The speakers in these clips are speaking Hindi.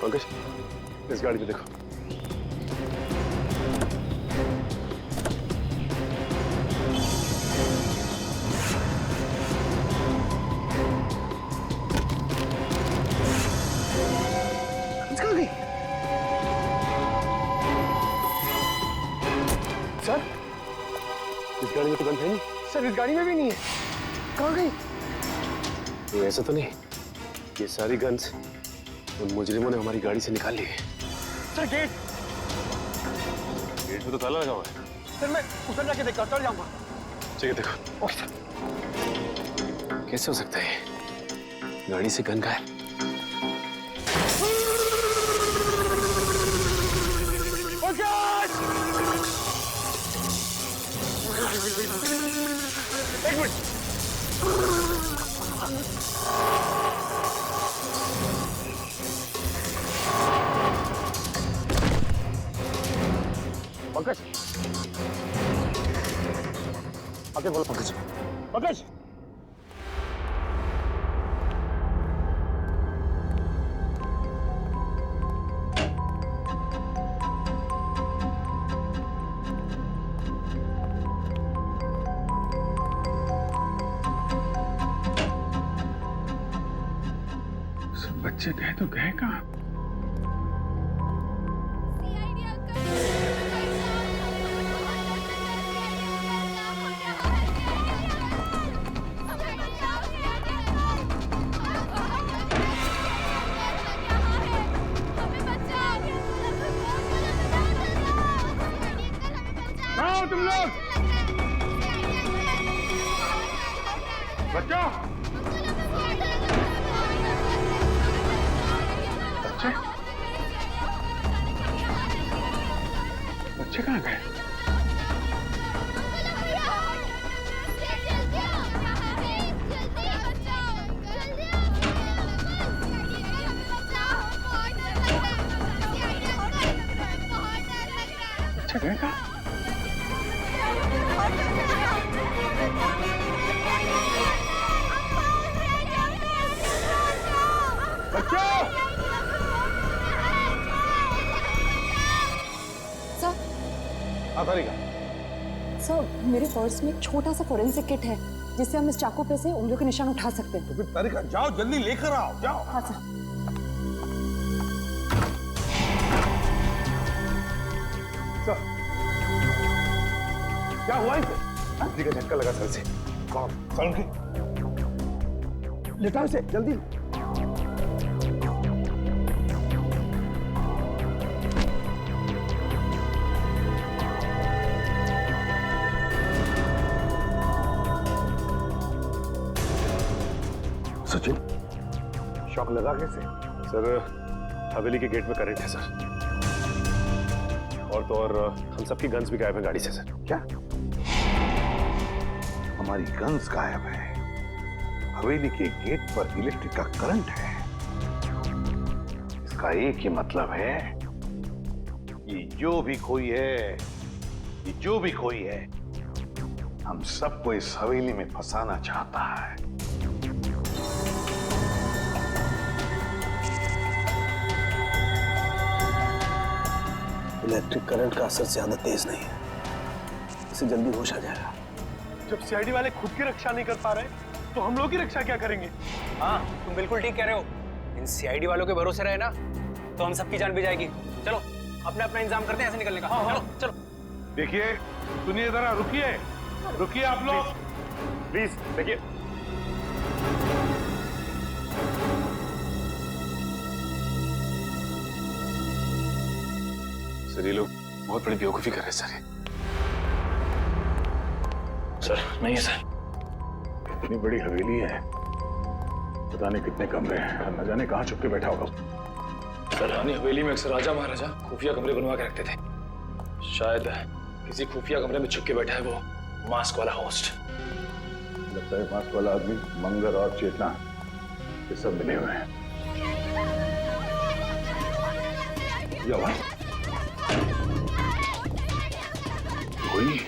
पंकज, इस गाड़ी में देखो। सर, इस गाड़ी में तो गन है नहीं। सर, इस गाड़ी में भी नहीं है। कहाँ गई? तो ऐसा तो नहीं ये सारी गन्स उन मुजरिमों ने हमारी गाड़ी से निकाल ली है। सर, गेट में तो ताला लगा हुआ है। सर, मैं उधर जाके देखता हूँ, चल जाऊंगा। ठीक है, देखो। Okay sir. कैसे हो सकता है गाड़ी से गन गायब? एक मिनट। पंकज, आगे बोलो। पंकज, पंकज। बच्चे गए तो गए कहाँ? आओ तुम लोग। बच्चों, बच्चे कहाँ गए? बच्चे गए कहाँ? सर, मेरे पर्स में एक छोटा सा फोरेंसिक किट है जिससे हम इस चाकू पे से उंगलियों के निशान उठा सकते हैं। तो फिर तारिका जाओ, जल्दी लेकर आओ, जाओ। हाँ सर। सर, क्या हुआ इसे? बिजली का झटका लगा सर से। कौन? कौन की? लेटाओ इसे, जल्दी। सचिन, शॉक लगा कैसे? सर हवेली के गेट में करंट है सर। और तो और हम सबकी गन्स भी गायब है गाड़ी से सर। क्या? हमारी गन्स गायब है, हवेली के गेट पर इलेक्ट्रिक का करंट है। इसका एक ही मतलब है, ये जो भी कोई है, हम सबको इस हवेली में फंसाना चाहता है। इलेक्ट्रिक करंट का असर ज्यादा तेज नहीं है, इसे जल्दी होश आ जाएगा। जब सीआईडी वाले खुद की रक्षा नहीं कर पा रहे तो हम लोग की रक्षा क्या करेंगे? हाँ, तुम बिल्कुल ठीक कह रहे हो। इन सीआईडी वालों के भरोसे रहे ना तो हम सबकी जान भी जाएगी। चलो अपना अपना इंतजाम करते हैं ऐसे निकलने का। चलो चलो। देखिए, सुनिए जरा, रुकिए आप लोग, प्लीज देखिए। सर ये लोग बहुत बड़ी बेवकूफी कर रहे हैं सर। सर नहीं है सर, इतनी बड़ी हवेली है, पता नहीं कितने कमरे हैं, न जाने कहाँ छुप के बैठा होगा। सर रानी हवेली में अक्सर राजा महाराजा खुफिया कमरे बनवा के रखते थे। शायद किसी खुफिया कमरे में छुप के बैठा है वो मास्क वाला होस्ट। लगता है मास्क वाला आदमी मंगर और चेतना ये सब मिले हुए हैं। कोई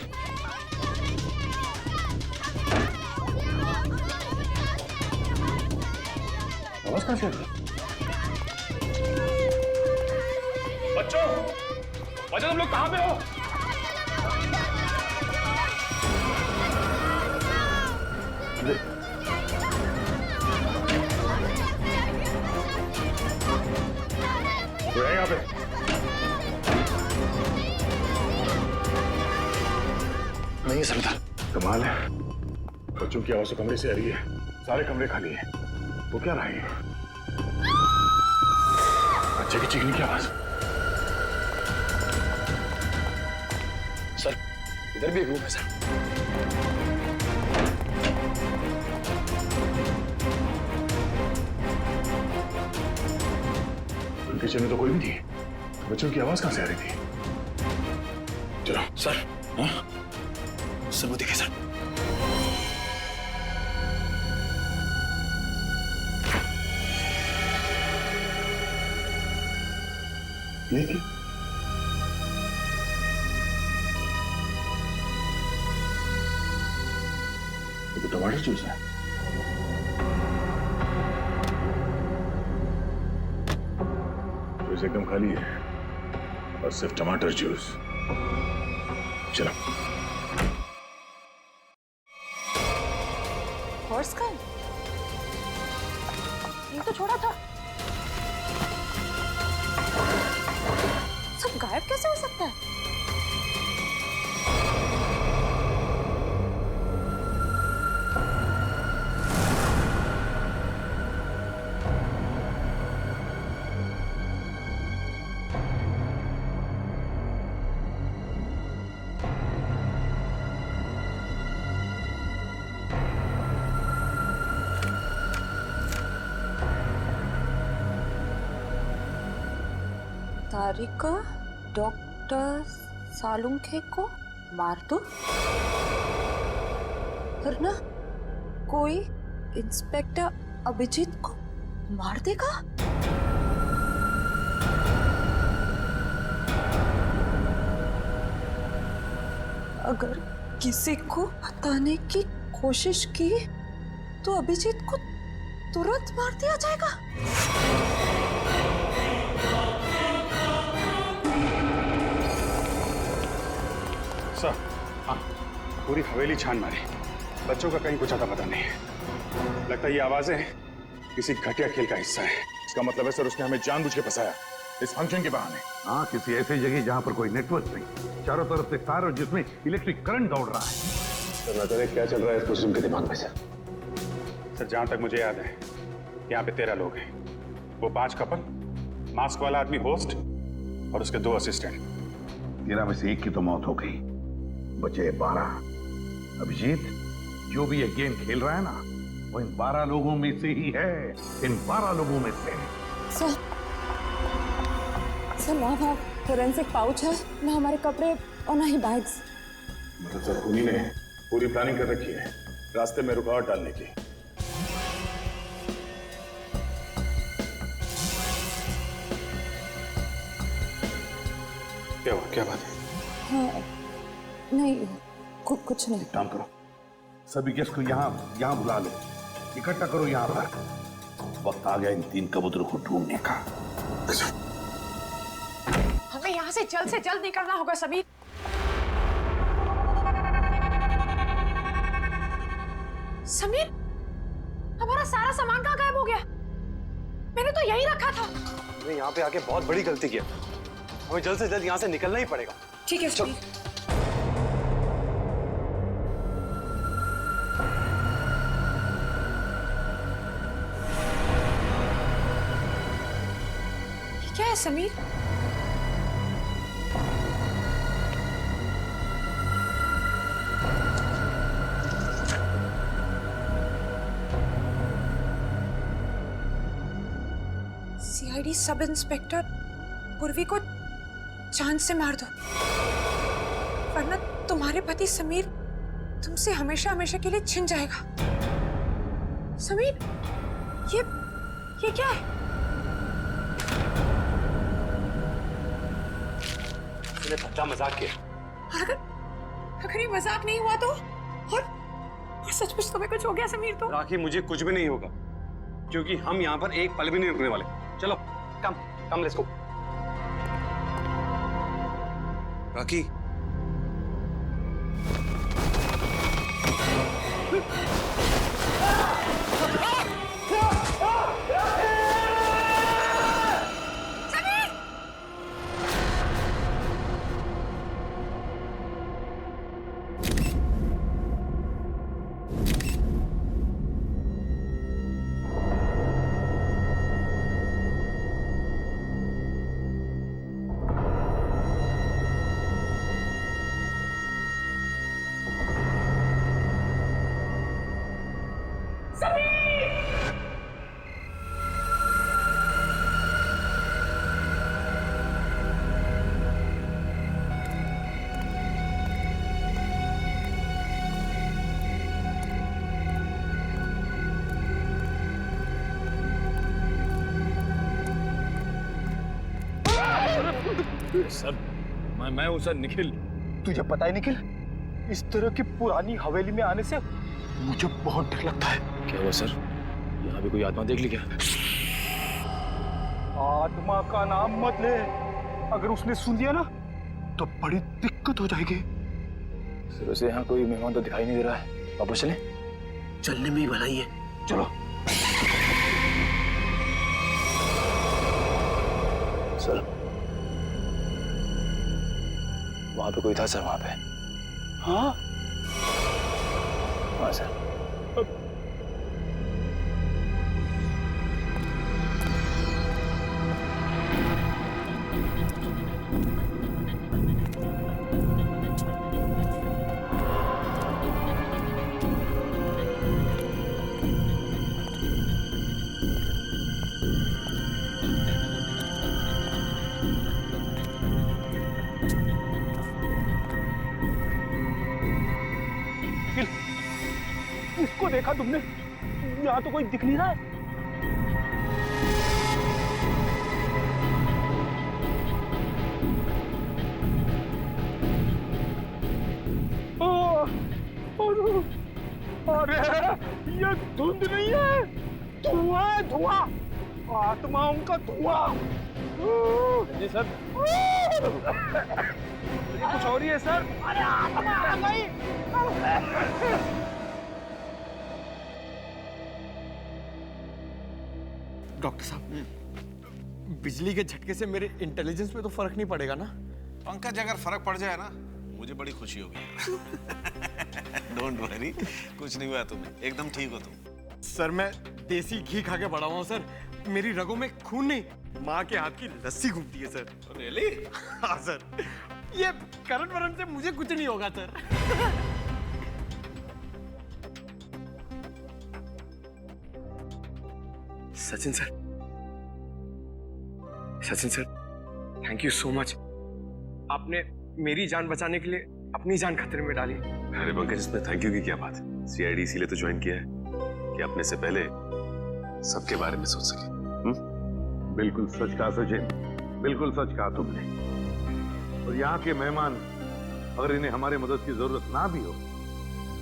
आवाज कहाँ से आ रही है? बच्चों, तुम लोग कहां पे हो? कोई है यहाँ पे? नहीं है सरदार। कमाल है, बच्चों की आवाज तो कमरे से आ रही है, सारे कमरे खाली हैं। वो क्या रहा है? बच्चे की चीखने की आवाज। सर, इधर भी एक रूम है सर। किचन में तो कोई भी नहीं, बच्चों की आवाज कहां से आ रही थी? चलो सर, हाँ? सर वो देखिए सर। ये क्या? ये तो टमाटर जूस है। जूस एकदम खाली है और सिर्फ टमाटर जूस। चलो। हॉर्स का ये तो छोड़ा था, सब गायब कैसे हो सकता है? तारिका डॉक्टर सालुंखे को मार दो, वरना कोई इंस्पेक्टर अभिजीत को मार देगा। अगर किसी को बताने की कोशिश की तो अभिजीत को तुरंत मार दिया जाएगा। सर, हाँ, पूरी हवेली छान मारी, बच्चों का कहीं कुछ आता पता नहीं है। लगता है ये आवाजें किसी घटिया खेल का हिस्सा है। इसका मतलब है सर उसने हमें जानबूझ के फंसाया इस फंक्शन के बहाने। हाँ, किसी ऐसी जगह जहाँ पर कोई नेटवर्क नहीं, चारों तरफ से तार और जिसमें इलेक्ट्रिक करंट दौड़ रहा है। सर न जाने क्या चल रहा है इस मुस्लिम के दिमाग में सर। सर जहां तक मुझे याद है यहाँ पे 13 लोग हैं। वो 5 कपल, मास्क वाला आदमी होस्ट और उसके 2 असिस्टेंट। 13 में से 1 की तो मौत हो गई, बचे 12। अभिजीत, जो भी ये गेम खेल रहा है ना, वो इन 12 लोगों में से ही है, इन 12 लोगों में से। सर ना फोरेंसिक पाउच है, ना हमारे कपड़े और ना ही बैग्स। मतलब सर उन्हीं ने पूरी प्लानिंग कर रखी है रास्ते में रुकावट डालने की। क्या हुआ, क्या बात है? हाँ, नहीं कुछ नहीं। काम करो, सभी गेस्ट को यहाँ बुला लो, इकट्ठा करो यहाँ पर। वक्त आ गया इन 3 कबूतरों को ढूंढने का। हमें यहाँ से जल्द निकलना होगा समीर। समीर, हमारा सारा सामान कहाँ गायब हो गया? मैंने तो यही रखा था। हमने यहाँ पे आके बहुत बड़ी गलती किया, हमें जल्द से जल्द यहाँ से निकलना ही पड़ेगा। ठीक है समीर। ये क्या है समीर? सीआईडी सब इंस्पेक्टर पूर्वी को जान से मार दो, वरना तुम्हारे पति समीर तुमसे हमेशा हमेशा के लिए छिन जाएगा। समीर, ये क्या है? इसने बच्चा मजाक किया। अगर ये मजाक नहीं हुआ तो और सचमुच तुम्हें कुछ हो गया समीर तो? राखी, मुझे कुछ भी नहीं होगा, क्योंकि हम यहाँ पर एक पल भी नहीं रुकने वाले। चलो come let's go. Rakhi, sir मैं हूँ सर, निखिल। तुझे पता है निखिल, इस तरह की पुरानी हवेली में आने से मुझे बहुत डर लगता है। क्या हुआ सर? यहाँ भी कोई आत्मा देख ली क्या? आत्मा का नाम मत ले, अगर उसने सुन लिया ना तो बड़ी दिक्कत हो जाएगी। सर उसे यहाँ कोई मेहमान तो दिखाई नहीं दे रहा है, वापस चलें? चलने में ही भलाई है, चलो। सर वहां पे कोई था सर, वहां पे। हाँ हाँ सर। इसको देखा तुमने? यहाँ तो कोई दिख नहीं रहा है। अरे ये धुंध नहीं है, धुआं है, धुआं, आत्माओं का धुआं। जी सर। ये कुछ और ही है सर। अरे आत्मा आ गई। डॉक्टर साहब, बिजली के झटके से मेरे इंटेलिजेंस पे तो फर्क नहीं पड़ेगा ना? पंकज, अगर फर्क पड़ जाए ना मुझे बड़ी खुशी होगी। डोंट वरी, कुछ नहीं हुआ तुम्हें, एकदम ठीक हो तुम। सर मैं देसी घी खा के बड़ा हुआ हूँ सर, मेरी रगों में खून नहीं, माँ के हाथ की लस्सी घूमती है सर। रियली? हाँ सर, ये करण वरण से मुझे कुछ नहीं होगा sir. Sachin sir, Sachin sir, thank you so much. आपने मेरी जान बचाने के लिए अपनी जान खतरे में डाली। अरे पंकज, इसमें थैंक यू की क्या बात है? सीआईडी इसीलिए तो ज्वाइन किया है कि अपने से पहले सबके बारे में सोच सके। बिल्कुल सच कहा सचिन, बिल्कुल सच कहा तुमने। और यहाँ के मेहमान अगर इन्हें हमारे मदद की जरूरत ना भी हो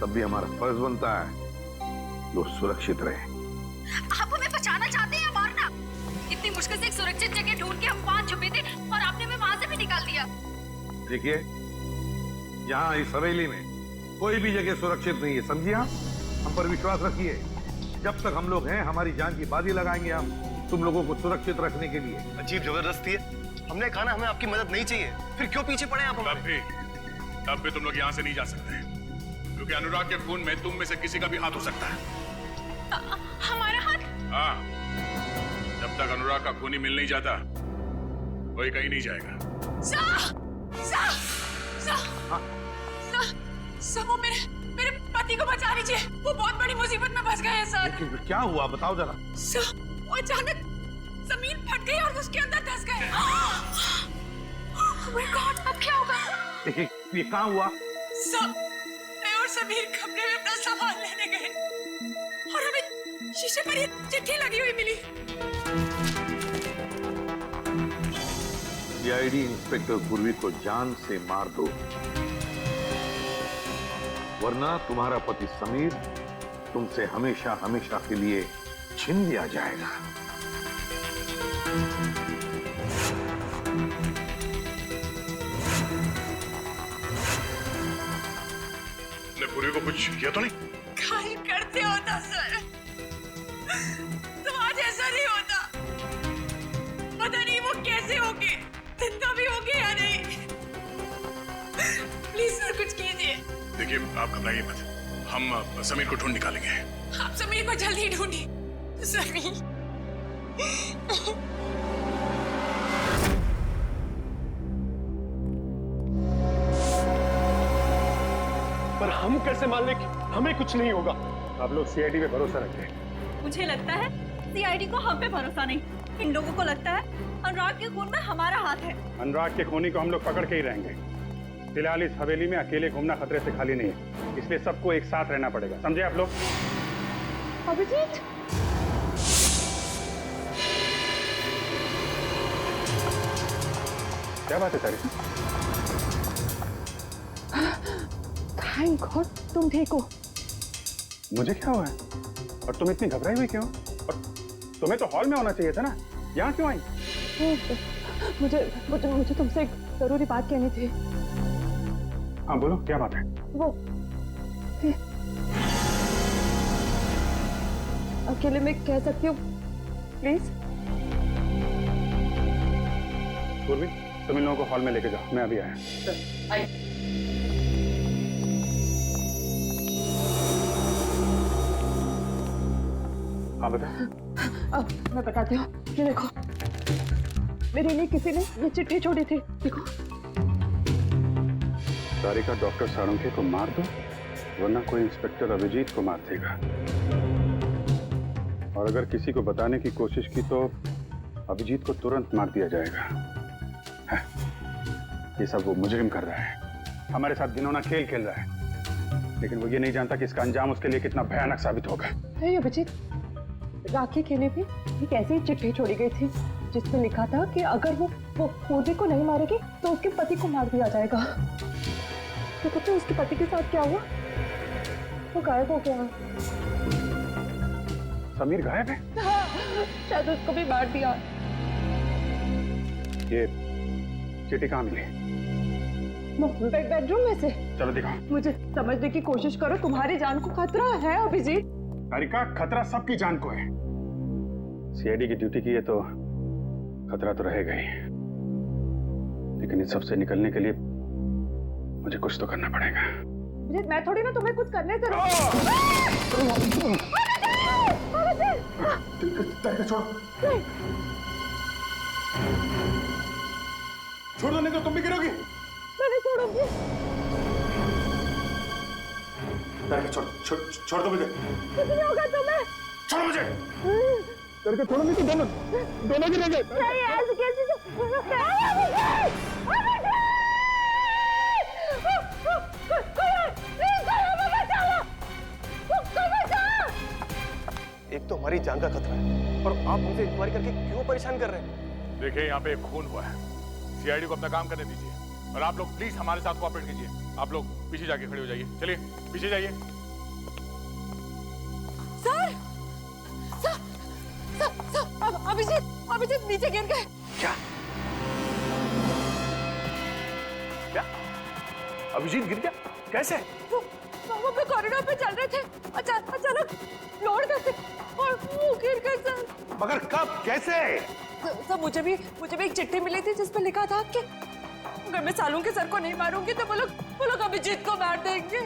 तब भी हमारा फर्ज बनता है कि वो सुरक्षित रहे। आप हमें बचाना चाहते हैं या मारना? इतनी मुश्किल से एक सुरक्षित जगह ढूंढ के हम वहां छुपे थे और आपने हमें वहां से भी निकाल दिया। देखिए, यहाँ इस हवेली में कोई भी जगह सुरक्षित नहीं है, समझिए? हम पर विश्वास रखिए। जब तक हम लोग हैं हमारी जान की बाजी लगाएंगे हम तुम लोगों को सुरक्षित रखने के लिए। अजीब जबरदस्ती है। हमने कहा ना हमें आपकी मदद नहीं चाहिए, फिर क्यों पीछे पड़े आप? तब भी तुम लोग यहाँ से नहीं जा सकते, क्योंकि अनुराग के खून में तुम में से किसी का भी हाथ हो सकता है। हमारा हाथ? हाँ, जब तक अनुराग का खून ही मिल नहीं जाता कोई कहीं नहीं जाएगा। सर, वो मेरे पति को बचा लीजिए, वो बहुत बड़ी मुसीबत में फंस गए हैं सर। क्या हुआ बताओ जरा। सर, वो अचानक जमीन फट गई और उसके अंदर धंस गए। Oh my God, अब क्या होगा? ये कहाँ हुआ? सर, मैं और समीर कमरे में अपना सामान लेने गए और हमें शीशे पर ये चिट्ठी लगी हुई मिली। सीआईडी इंस्पेक्टर पूर्वी को जान से मार दो, वरना तुम्हारा पति समीर तुमसे हमेशा हमेशा के लिए छीन लिया जाएगा। कुछ किया तो नहीं? घायल करते होता सर, तो आज ऐसा नहीं होता। पता नहीं वो कैसे होंगे, जिंदा भी होंगे या नहीं। प्लीज सर कुछ कीजिए। देखिए आप घबराइए मत, हम समीर को ढूंढ निकालेंगे। आप समीर को जल्दी ढूंढिए। समीर पर हम कैसे मान लें कि हमें कुछ नहीं होगा? आप लोग सीआईडी पे भरोसा रखें। मुझे लगता है सीआईडी को हम पे भरोसा नहीं, इन लोगों को लगता है अनुराग के खून में हमारा हाथ है। अनुराग के खूनी को हम लोग पकड़ के ही रहेंगे। फिलहाल इस हवेली में अकेले घूमना खतरे से खाली नहीं है, इसलिए सबको एक साथ रहना पड़ेगा, समझे आप लोग? अभिजीत क्या बात है तारिका? थैंक गॉड तुम ठीक हो। मुझे क्या हुआ है? और तुम इतनी घबराई हुई क्यों? और तुम्हें तो हॉल में होना चाहिए था ना, यहाँ क्यों आई? मुझे तुमसे एक जरूरी बात कहनी थी। हाँ बोलो, क्या बात है? वो अकेले में कह सकती हूँ प्लीज? पूर्वी तुम इन लोगों को हॉल में लेके जाओ, मैं अभी आया। हाँ बता। अब मैं बताती हूँ, ये देखो मेरे लिए किसी ने ये चिट्ठी छोड़ी थी, देखो। तारिका डॉक्टर सारंगे को मार दो, वरना कोई इंस्पेक्टर अभिजीत को मार देगा। और अगर किसी को बताने की कोशिश की तो अभिजीत को तुरंत मार दिया जाएगा। है, ये सब वो मुजरिम कर रहा है, हमारे साथ घिनौना खेल खेल रहा है, लेकिन वो ये नहीं जानता कि इसका अंजाम उसके लिए कितना भयानक साबित होगा। अभिजीत, राखी के लिए भी एक ऐसी चिट्ठी छोड़ी गई थी जिसमें लिखा था कि अगर वो पूर्वी को नहीं मारेगी तो उसके पति को मार दिया जाएगा। तो पता है उसके पति के साथ क्या हुआ? वो गायब हो गया। समीर गायब है? शायद उसको भी मार दिया। ये चिट्ठी कहाँ मिली? बेडरूम में से। चलो दिखाओ। मुझे समझने की कोशिश करो, तुम्हारी जान को खतरा है अभिजीत। तारिका, खतरा सबकी जान को है। सीआईडी की ड्यूटी की है तो खतरा तो रहेगा ही, लेकिन इस सब से निकलने के लिए मुझे कुछ तो करना पड़ेगा। मैं थोड़ी ना तुम्हें कुछ करने से छोड़ दो, नहीं तो तुम भी गिरोगी। मैं नहीं छोड़ूंगी। छोड़ दो मुझे। कुछ नहीं होगा तुम्हें। छोड़ो मुझे। करके छोड़ो, नहीं तो दोनों गिरेंगे। नहीं ऐसे कैसे? एक तो हमारी जान का खतरा है और आप हमसे इंक्वायरी करके क्यों परेशान कर रहे हैं? देखिए यहाँ पे एक खून हुआ है, सीआईडी को अपना काम करने दीजिए और आप लोग प्लीज हमारे साथ कोऑपरेट कीजिए। आप लोग पीछे जाके खड़े हो जाइए, चलिए पीछे जाइए। सर, अभिजीत नीचे गिर गए। क्या? अभिजीत गिर गया? कैसे? वो कॉरिडोर पे चल रहे थे, अचानक फ्लोर पे से और वो गिर गए सर। मगर कब, कैसे? सर मुझे भी एक चिट्ठी मिली थी जिसपे लिखा था कि अगर मैं सालू के सर को नहीं मारूंगी तो वो लोग अभिजीत को मार देंगे।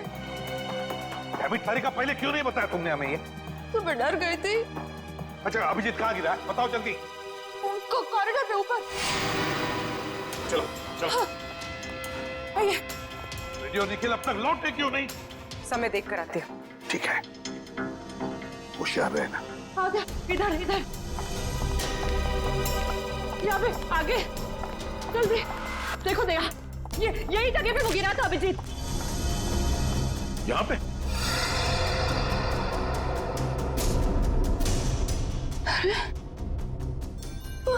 तारिका, पहले क्यों नहीं बताया तुमने हमें ये? तो मैं डर गई थी। अच्छा अभिजीत कहाँ गिरा है? बताओ जल्दी। कॉरिडोर पे ऊपर। चलो चलो। आइए। रेडियो निखिल अब तक लौटे क्यों नहीं? समय देख कर आते हो। ठीक है, होशियार रहना। आगे, इधर यहाँ पे आगे जल्दी देखो। यही जगह पे वो गिरा था अभिजीत। यहाँ पे? अरे वो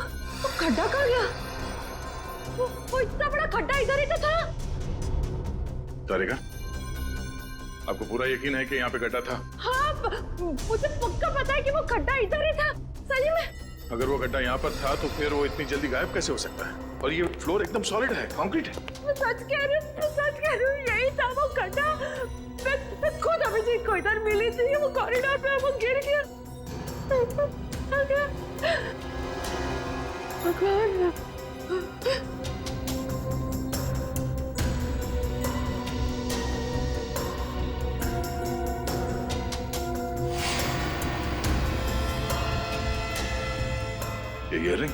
खड्डा कहाँ गया? वो इतना बड़ा खड्डा इधर ही तो था। तारिका, आपको पूरा यकीन है कि यहाँ पे गड्ढा था? हाँ, मुझे पक्का पता है कि वो खड्डा इधर ही था, सही में। अगर वो गड्ढा यहाँ पर था तो फिर वो इतनी जल्दी गायब कैसे हो सकता है? और ये फ्लोर एकदम सॉलिड है, कंक्रीट है। मैं सच कह रही हूँ, यही था वो खड्डा। खुद अभिजीत को इधर मिली थी, वो कॉरिडोर पे वो गिर गया। भगवान। ये ईयररिंग?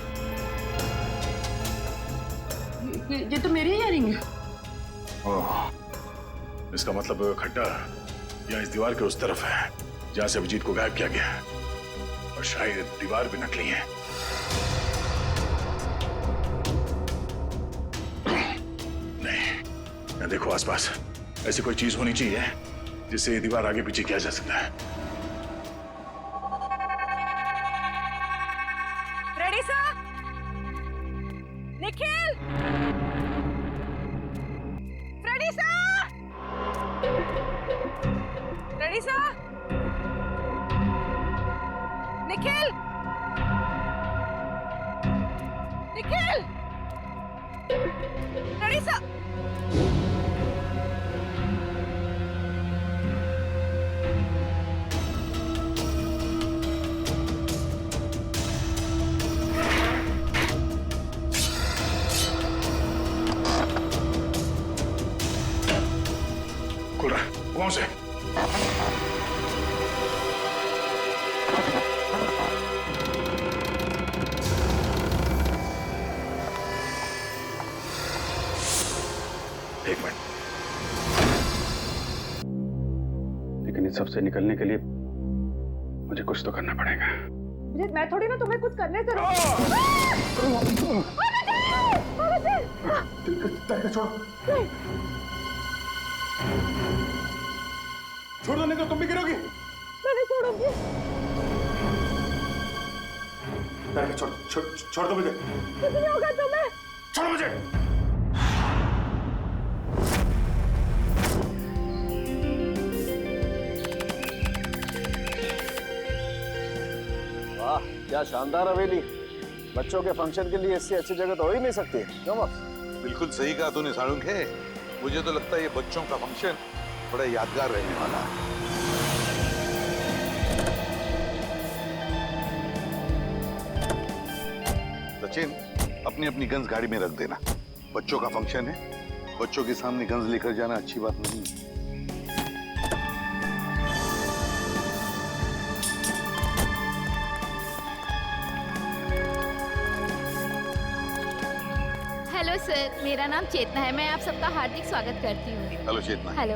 ये तो मेरी ईयररिंग है। ओह, इसका मतलब वो खड्डा यहाँ इस दीवार के उस तरफ है जहां से अभिजीत को गायब किया गया है, और शायद दीवार भी नकली है। नहीं, यहाँ देखो आसपास, ऐसी कोई चीज होनी चाहिए जिससे ये दीवार आगे पीछे किया जा सकता है। Ready sir? Nikhil, ready sir? Ready sir? Nikhil, Nikhil, ready sir? खुल रहा है, वहां से। एक मिनट, लेकिन इस सबसे निकलने के लिए मुझे कुछ तो करना पड़ेगा। मैं थोड़ी ना तुम्हें कुछ करने से छोड़ दो, नहीं तो तुम भी गिरोगी। मैं नहीं छोड़ूंगी। छोड़ दो मुझे। कुछ नहीं होगा तुम्हें। छोड़ो मुझे। वाह, क्या शानदार हवेली। बच्चों के फंक्शन के लिए इससे अच्छी जगह तो हो ही नहीं सकती। क्यों बॉस? बिल्कुल सही कहा तूने साळुंख है। मुझे तो लगता है ये बच्चों का फंक्शन बड़ा यादगार रहने वाला है। सचिन, अपनी अपनी गन्स गाड़ी में रख देना। बच्चों का फंक्शन है, बच्चों के सामने गन्स लेकर जाना अच्छी बात नहीं है। हेलो सर, मेरा नाम चेतना है। मैं आप सबका हार्दिक स्वागत करती हूँ। हेलो चेतना। हेलो।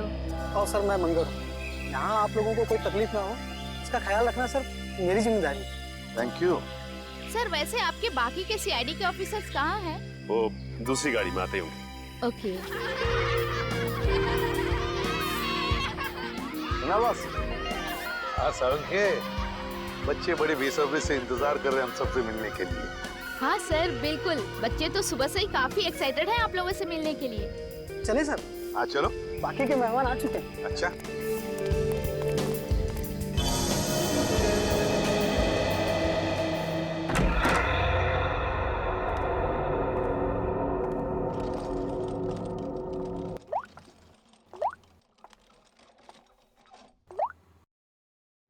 और सर, मैं मंगल। यहाँ आप लोगों को कोई तकलीफ ना हो, इसका ख्याल रखना सर मेरी जिम्मेदारी। Thank you. सर, वैसे आपके बाकी के सीआईडी के ऑफिसर्स कहाँ हैं? वो दूसरी गाड़ी में आते होंगे। ओके। ना बॉस? हाँ साळुंख है, बच्चे बड़े बेसब्री से इंतजार कर रहे हैं हम सबसे मिलने के लिए। हाँ सर, बिल्कुल। बच्चे तो सुबह से ही काफी एक्साइटेड हैं आप लोगों से मिलने के लिए। चले सर? हाँ चलो। बाकी के मेहमान आ चुके हैं। अच्छा।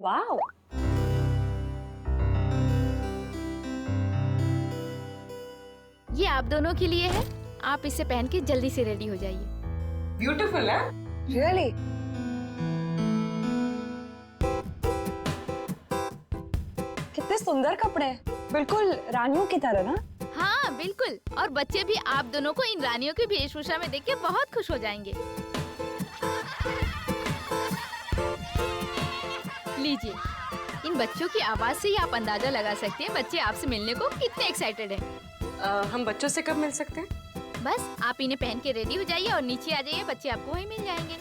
वाओ, ये आप दोनों के लिए है। आप इसे पहन के जल्दी से रेडी हो जाइए। ब्यूटीफुल है। रियली? कितने सुंदर कपड़े हैं, बिल्कुल रानियों की तरह ना। हाँ बिल्कुल, और बच्चे भी आप दोनों को इन रानियों की वेशभूषा में देख के बहुत खुश हो जाएंगे। लीजिए, इन बच्चों की आवाज से ही आप अंदाजा लगा सकते हैं बच्चे आपसे मिलने को कितने एक्साइटेड हैं। हम बच्चों से कब मिल सकते हैं? बस आप इन्हें पहन के रेडी हो जाइए और नीचे आ जाइए, बच्चे आपको वहीं मिल जाएंगे।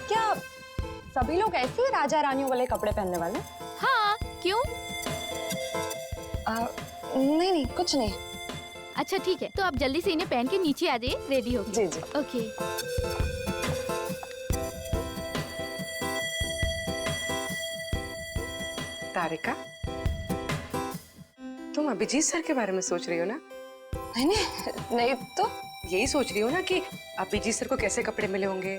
क्या सभी लोग ऐसे ही राजा रानियों वाले कपड़े पहनने वाले? हाँ, क्यों? नहीं नहीं, कुछ नहीं। अच्छा ठीक है, तो आप जल्दी से इन्हें पहन के नीचे आ जाइए, रेडी हो। जी जी। ओके। तारिका, तुम अभिजीत सर के बारे में सोच रही हो ना? नहीं तो यही सोच रही हूँ ना कि अभिजीत सर को कैसे कपड़े मिले होंगे,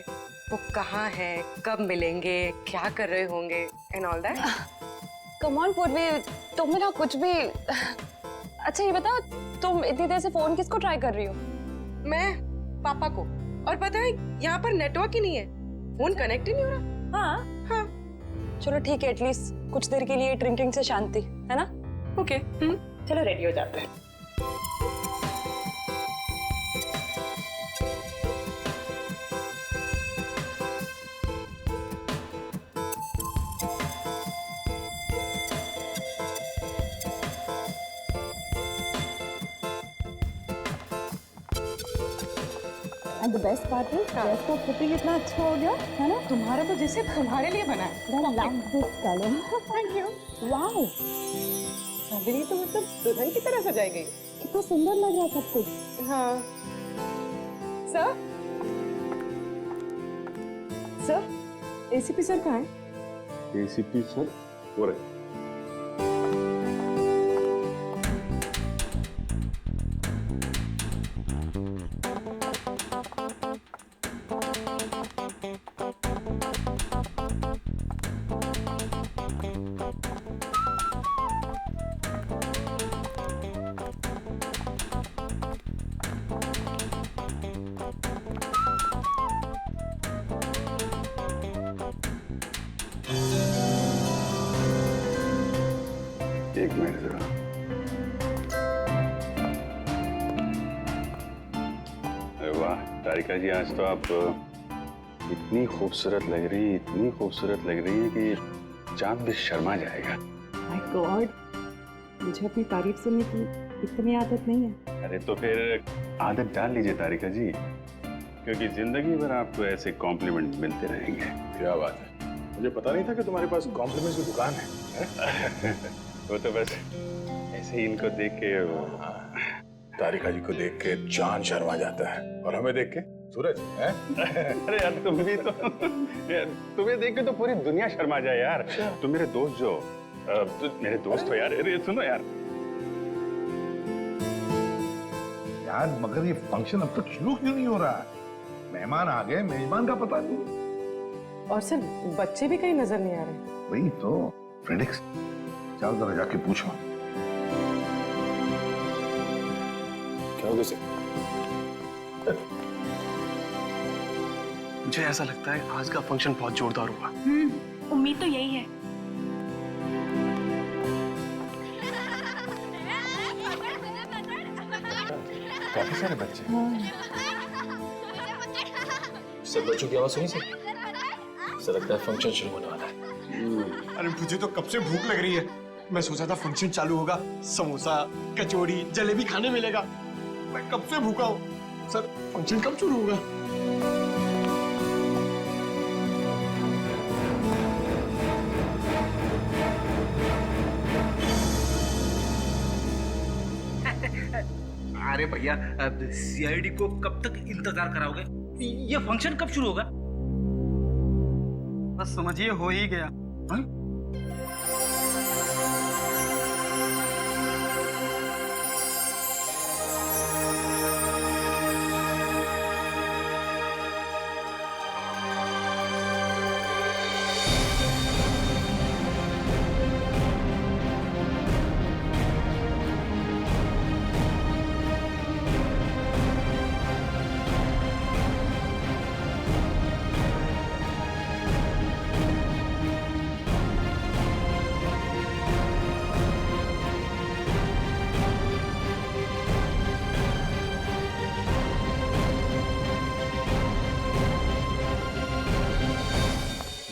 वो कहाँ है, कब मिलेंगे, क्या कर रहे होंगे and all that. Come on पूर्वी, तुम ना कुछ भी। अच्छा ये बताओ, तुम इतनी देर से फोन किसको ट्राई कर रही हो? मैं पापा को। और पता है यहाँ पर नेटवर्क ही नहीं है, फोन कनेक्ट ही नहीं हो रहा। हाँ, चलो ठीक है, एटलीस्ट कुछ देर के लिए ड्रिंकिंग से शांति, है ना? ओके, चलो रेडी हो जाते हैं। And the best part is, dress का फिटिंग इतना अच्छा हो गया, है ना? तुम्हारा तो जैसे तुम्हारे लिए बना है। Then like this color. Thank you. Wow, अभी तो मतलब दुल्हन की तरह सजाई गई। कितना सुंदर लग रहा है सब कुछ। हाँ। सर, एसीपी सर कहाँ है? एसीपी सर वो रहे। एक मिनट जरा। अरे वाह तारिका जी, आज तो आप इतनी खूबसूरत लग रही है कि चांद भी शर्मा जाएगा। My God, मुझे अपनी तारीफ सुनने की इतनी आदत नहीं है। अरे तो फिर आदत डाल लीजिए तारिका जी, क्योंकि जिंदगी भर आपको ऐसे कॉम्प्लीमेंट मिलते रहेंगे। क्या बात है, मुझे पता नहीं था कि तुम्हारे पास कॉम्प्लीमेंट्स की दुकान है। वो तो बस ऐसे ही इनको देख के तारिका जी को देख के चांद शर्मा जाता है, और हमें देख के सूरज है। अरे यार तुम भी तो तुम्हें देख के तो पूरी दुनिया शर्मा जाए यार। तुम मेरे दोस्त मेरे दोस्त हो यार। अरे सुनो यार मगर ये फंक्शन अब तक शुरू क्यों नहीं हो रहा है? मेहमान आ गए, मेजबान का पता नहीं। और सर बच्चे भी कहीं नजर नहीं आ रहे। वही तो फ्रेडिक्स, जाओ जरा जाके पूछो क्या हो गया? मुझे ऐसा लगता है आज का फंक्शन बहुत जोरदार होगा। उम्मीद तो यही है। काफी सारे बच्चे। सब बच्चों की आवाज सुनी सर? ऐसा लगता है फंक्शन शुरू होने वाला है। अरे मुझे तो कब से भूख लग रही है। मैं सोचा था फंक्शन चालू होगा, समोसा, कचौड़ी, जलेबी खाने मिलेगा। मैं कब से भूखा हूँ। सर फंक्शन कब शुरू होगा? अरे भैया, सीआईडी को कब तक इंतजार कराओगे? ये फंक्शन कब शुरू होगा? बस समझिए हो ही गया।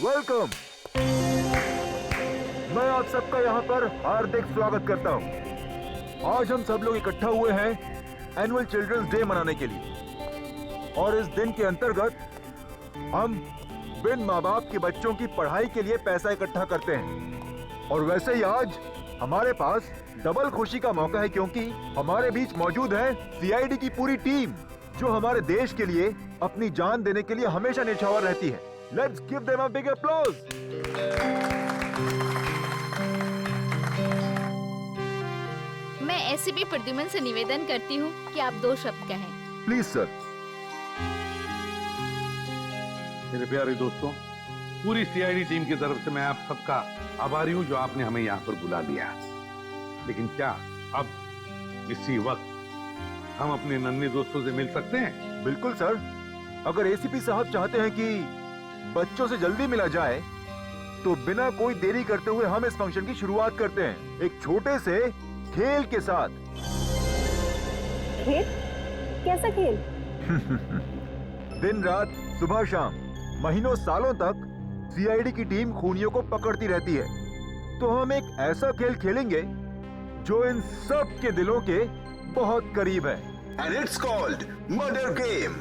वेलकम। मैं आप सबका यहाँ पर हार्दिक स्वागत करता हूँ। आज हम सब लोग इकट्ठा हुए हैं एनुअल चिल्ड्रंस डे मनाने के लिए, और इस दिन के अंतर्गत हम बिन माँ बाप के बच्चों की पढ़ाई के लिए पैसा इकट्ठा करते हैं। और वैसे ही आज हमारे पास डबल खुशी का मौका है, क्योंकि हमारे बीच मौजूद है सीआईडी की पूरी टीम, जो हमारे देश के लिए अपनी जान देने के लिए हमेशा न्यौछावर रहती है। Let's give them a big applause. मैं एसीपी प्रद्युमन से निवेदन करती हूँ कि आप 2 शब्द कहें। Please sir. मेरे प्यारे दोस्तों, पूरी सीआईडी टीम की तरफ से मैं आप सबका आभारी हूं जो आपने हमें यहाँ पर बुला लिया। लेकिन क्या अब इसी वक्त हम अपने नन्हे दोस्तों से मिल सकते हैं? बिल्कुल सर। अगर एसीपी साहब चाहते हैं कि बच्चों से जल्दी मिला जाए तो बिना कोई देरी करते हुए हम इस फंक्शन की शुरुआत करते हैं एक छोटे से खेल के साथ। खेल? कैसा खेल? दिन रात सुबह शाम महीनों सालों तक सीआईडी की टीम खूनियों को पकड़ती रहती है, तो हम एक ऐसा खेल खेलेंगे जो इन सब के दिलों के बहुत करीब है। And it's called Murder Game.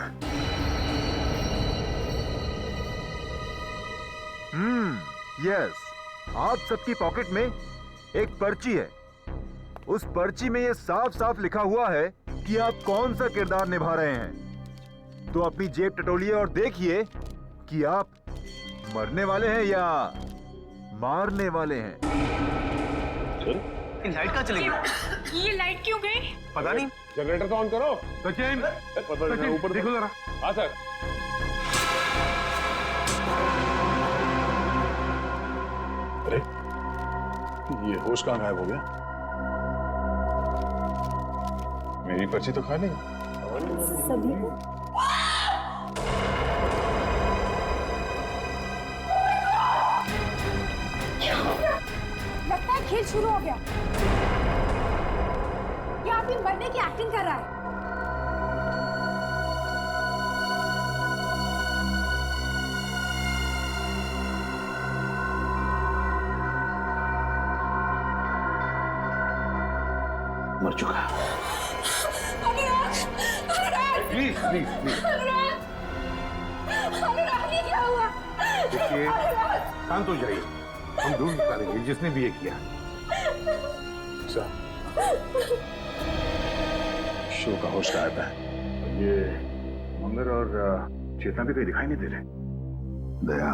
Yes. आप सबकी पॉकेट में एक पर्ची है। उस पर्ची में ये साफ साफ लिखा हुआ है कि आप कौन सा किरदार निभा रहे हैं। तो अपनी जेब टटोलिए और देखिए कि आप मरने वाले हैं या मारने वाले हैं। लाइट कहाँ चली गई? ये लाइट क्यों गई? पता नहीं। जनरेटर तो ऑन करो। सचिन, ऊपर देखो जरा। हाँ सर। अरे ये होश कहाँ गायब हो गया? मेरी पर्ची तो खाली सभी लगता है खेल शुरू हो गया। ये आदमी मरने की एक्टिंग कर रहा है। मर चुका। प्लीज प्लीज प्लीज ये क्या हुआ? देखिए, शांत हो जाइए। हम ढूंढ निकालेंगे जिसने भी ये किया। शो का होश गायब है। ये मंदिर और चेतना भी कहीं दिखाई नहीं दे रहे। दया,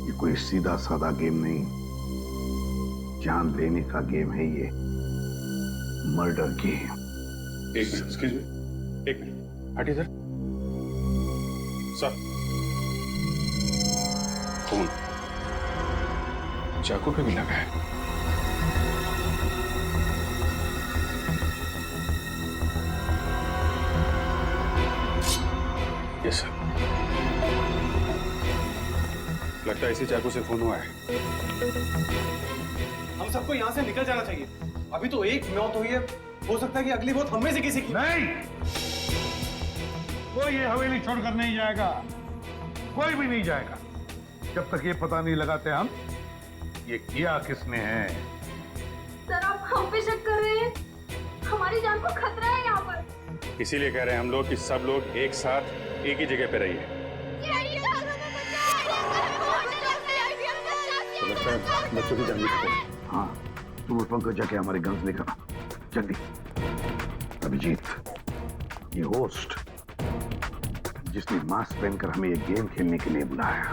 ये कोई सीधा साधा गेम नहीं, जान लेने का गेम है ये। Murder game. एक मिनट, एक्सक्यूज मी, एक मिनट, हटिए सर। सर, खून चाकू पे भी लगा है। Yes sir. लगता है इसी चाकू से खून हुआ है। हम सबको यहाँ से निकल जाना चाहिए। अभी तो एक मौत हुई है, हो सकता है कि अगली मौत हम में से किसी की। नहीं, कोई ये हवेली छोड़कर नहीं जाएगा। कोई भी नहीं जाएगा जब तक ये पता नहीं लगाते हम ये किया किसने है। सर आप हम पे शक कर रहे हैं? हमारी जान को खतरा है यहाँ पर। इसीलिए कह रहे हैं हम लोग कि सब लोग एक साथ एक ही जगह पे रहिए। तो लगता है बच्चों की जान निकल। हाँ, तुम पंकज जाके हमारे गन्स लेकर जल्दी। अभिजीत, ये होस्ट जिसने मास्क पहनकर हमें ये गेम खेलने के लिए बुलाया,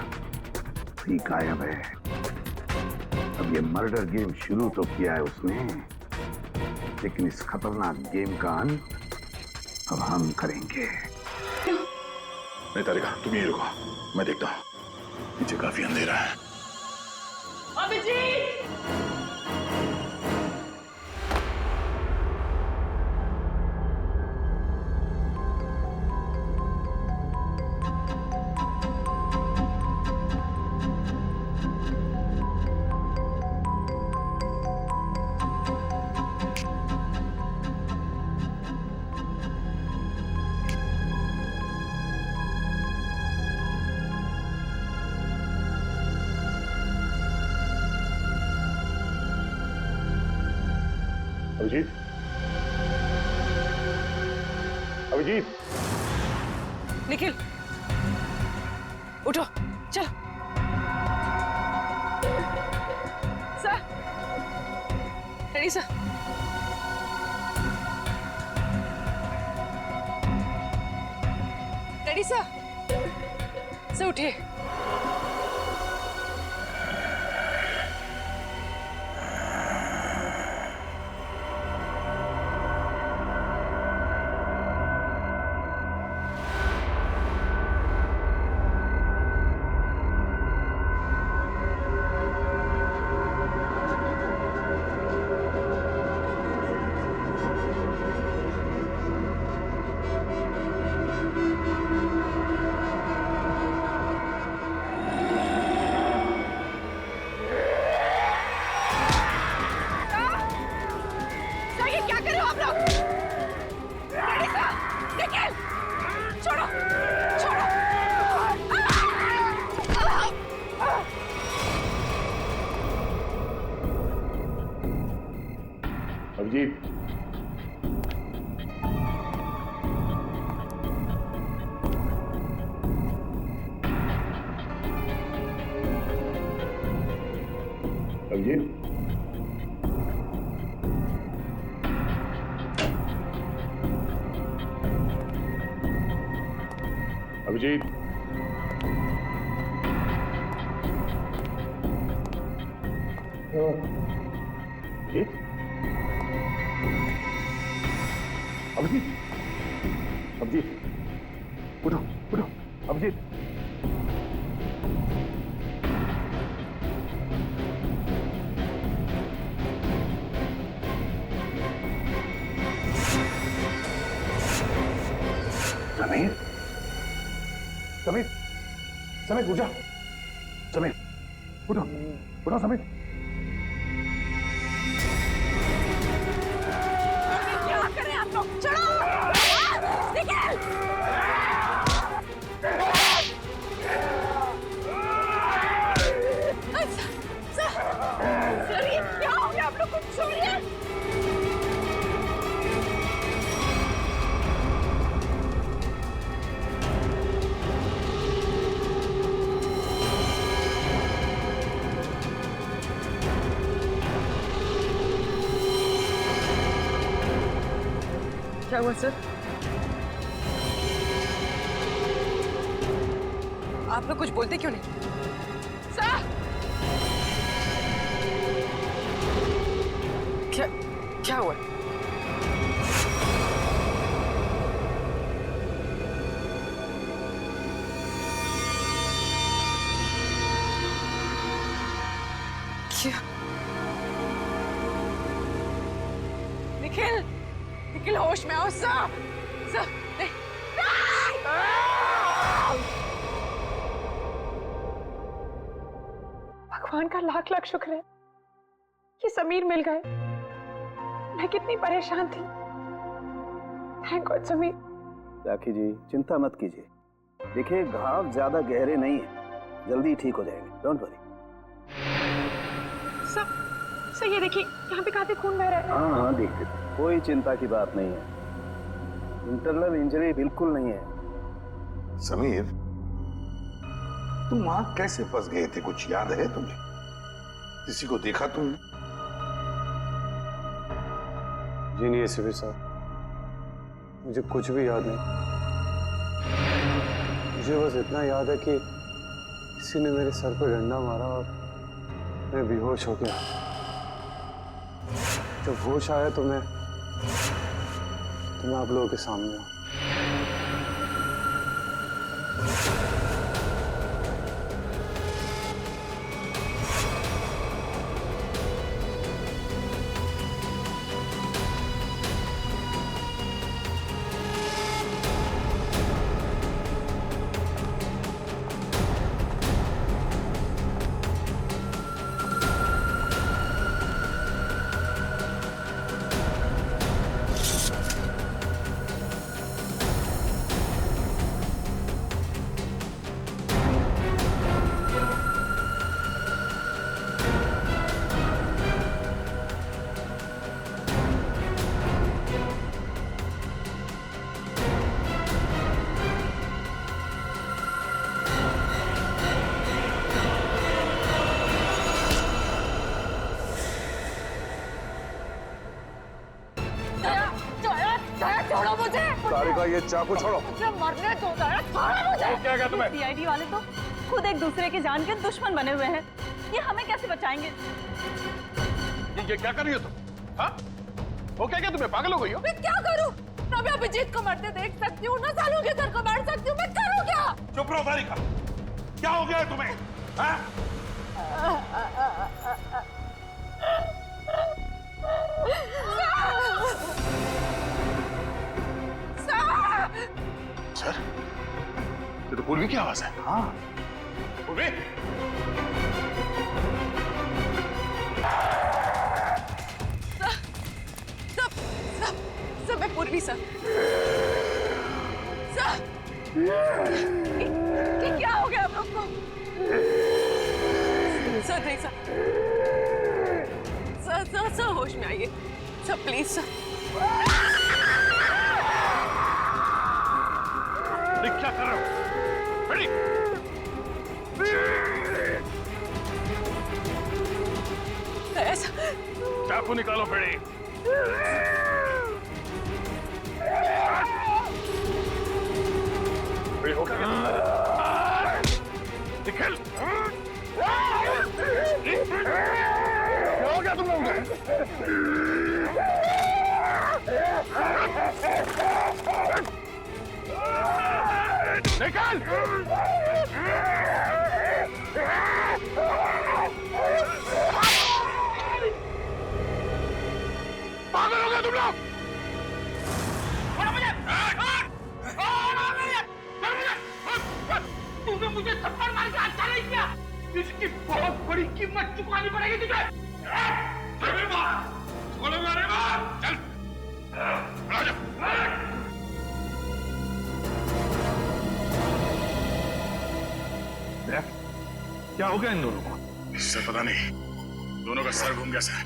भी गायब है। अब ये मर्डर गेम शुरू तो किया है उसने, लेकिन इस खतरनाक गेम का अंत अब हम करेंगे। नहीं तारिका, तुम यहीं रुको, मैं देखता हूँ। नीचे काफी अंधेरा है। अभिजीत! अभिजीत, अभिजीत, निखिल उठो, चलो। Sir, ready sir. Ready sir. Sir उठिए। अभिजीत, अभिजीत, अभिजीत, अभिजीत, अभिजीत, अभिजीत, उठो उठो, अभिजीत। समीर, समीर, समीर उठा, समीर उठो, उठो समीर। क्या करें आप लोग? चलो निकल। सर ये क्या हो गया आप लोग को? छोड़िए। क्या हुआ सर? आप लोग कुछ बोलते क्यों नहीं? सर क्या हुआ? क्या? निखिल, निखिल होश में आओ। सर भगवान का लाख लाख शुक्र है कि समीर मिल गए। मैं कितनी परेशान थी। Thank god Sameer. राखी जी चिंता मत कीजिए, देखिए घाव ज्यादा गहरे नहीं है, जल्दी ठीक हो जाएंगे, डोंट वरी। सर ये देखिए यहाँ पे काफी खून बह रहा है। हाँ हाँ देखते, कोई चिंता की बात नहीं है, इंटरनल इंजरी बिल्कुल नहीं है। समीर, तुम वहां कैसे फंस गए थे, कुछ याद है तुम्हें? किसी को देखा तुमने? जी नहीं एसीपी साहब, मुझे कुछ भी याद नहीं। मुझे बस इतना याद है कि किसी ने मेरे सर पर डंडा मारा और मैं बेहोश हो गया। जब होश आया तो मैं आप लोगों के सामने हूं। छोड़ो मुझे। सारिका ये चाकू छोड़ो। मुझे मरने दो दया, छोड़ो मुझे। क्या कहा तुम्हें? सीआईडी वाले तो खुद एक दूसरे के जान के दुश्मन बने हुए हैं, ये हमें कैसे बचाएंगे? ये क्या कर रही हो तुम? हाँ? वो क्या तुम्हें पागल हो गई हो? मैं क्या करूं? ना मैं अभिजीत को मरते देख सकती हूँ, ना सालों के सर को मार सकती हूँ, मैं करूँ क्या? चुप रहो सारिका, क्या हो गया है तुम्हें? हाँ? सर, ये तो पूर्वी की आवाज है। हाँ, पूर्वी। सब मैं पूर्वी सर। ये क्या हो गया आप लोग को? सर नहीं सर, सर होश में आइए। Sir please sir. क्या कर रहे हो? खड़ी। चाकू निकालो फेड़ी। हो गया। निकल। क्या हो गया तुम लोगों को? निकल। पागल हो गए तुम लोग? तूने मुझे थप्पड़ मार के अच्छा नहीं किया। इसकी बहुत बड़ी कीमत चुकानी पड़ेगी तुझे। चल। क्या हो गया इन दोनों को? सर पता नहीं, दोनों का सर घूम गया सर।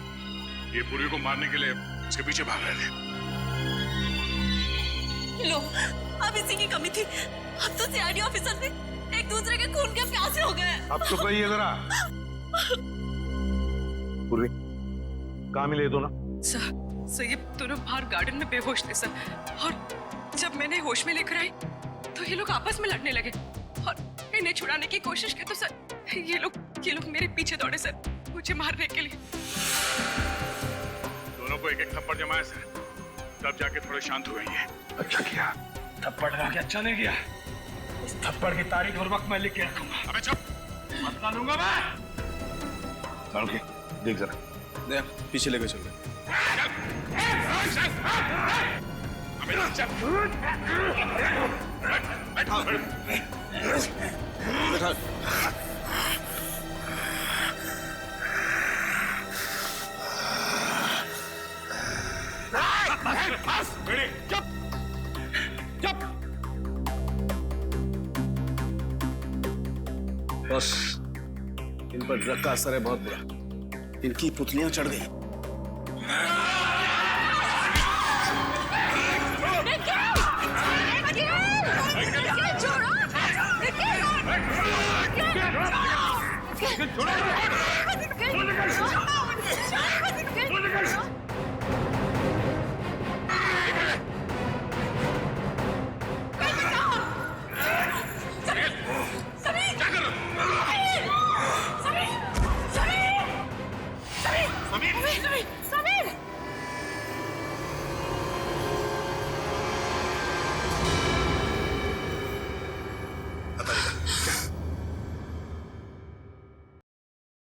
ये पूर्वी को मारने के लिए उसके पीछे भाग रहे थे। लो, अब इसी की कमी थी। अब तो सीआईडी ऑफिसर से एक दूसरे के खून के प्यासे हो गए। अब तो कहिए जरा। पूर्वी, कहाँ मिले ये दोनों? सर ये दोनों बाहर गार्डन में बेहोश थे सर, और जब मैंने होश में लेकर आई तो ये लोग आपस में लड़ने लगे और इन्हें छुड़ाने की कोशिश की तो सर ये लोग मेरे पीछे दौड़े सर, मुझे मारने के लिए। दोनों को एक एक थप्पड़ जमाया सर, तब जाके थोड़े शांत हुए ये। अच्छा किया। थप्पड़ लगा के अच्छा नहीं किया। उस थप्पड़ की तारीख और वक्त मैं लिख के रखूंगा। अबे चुप, मत डालूंगा मैं। चल के देख जरा। देख पीछे लेके चल। बैठा। चुप चुप। बस इन पर ड्रग का असर है बहुत बुरा। इनकी पुतलियां चढ़ गई। समीर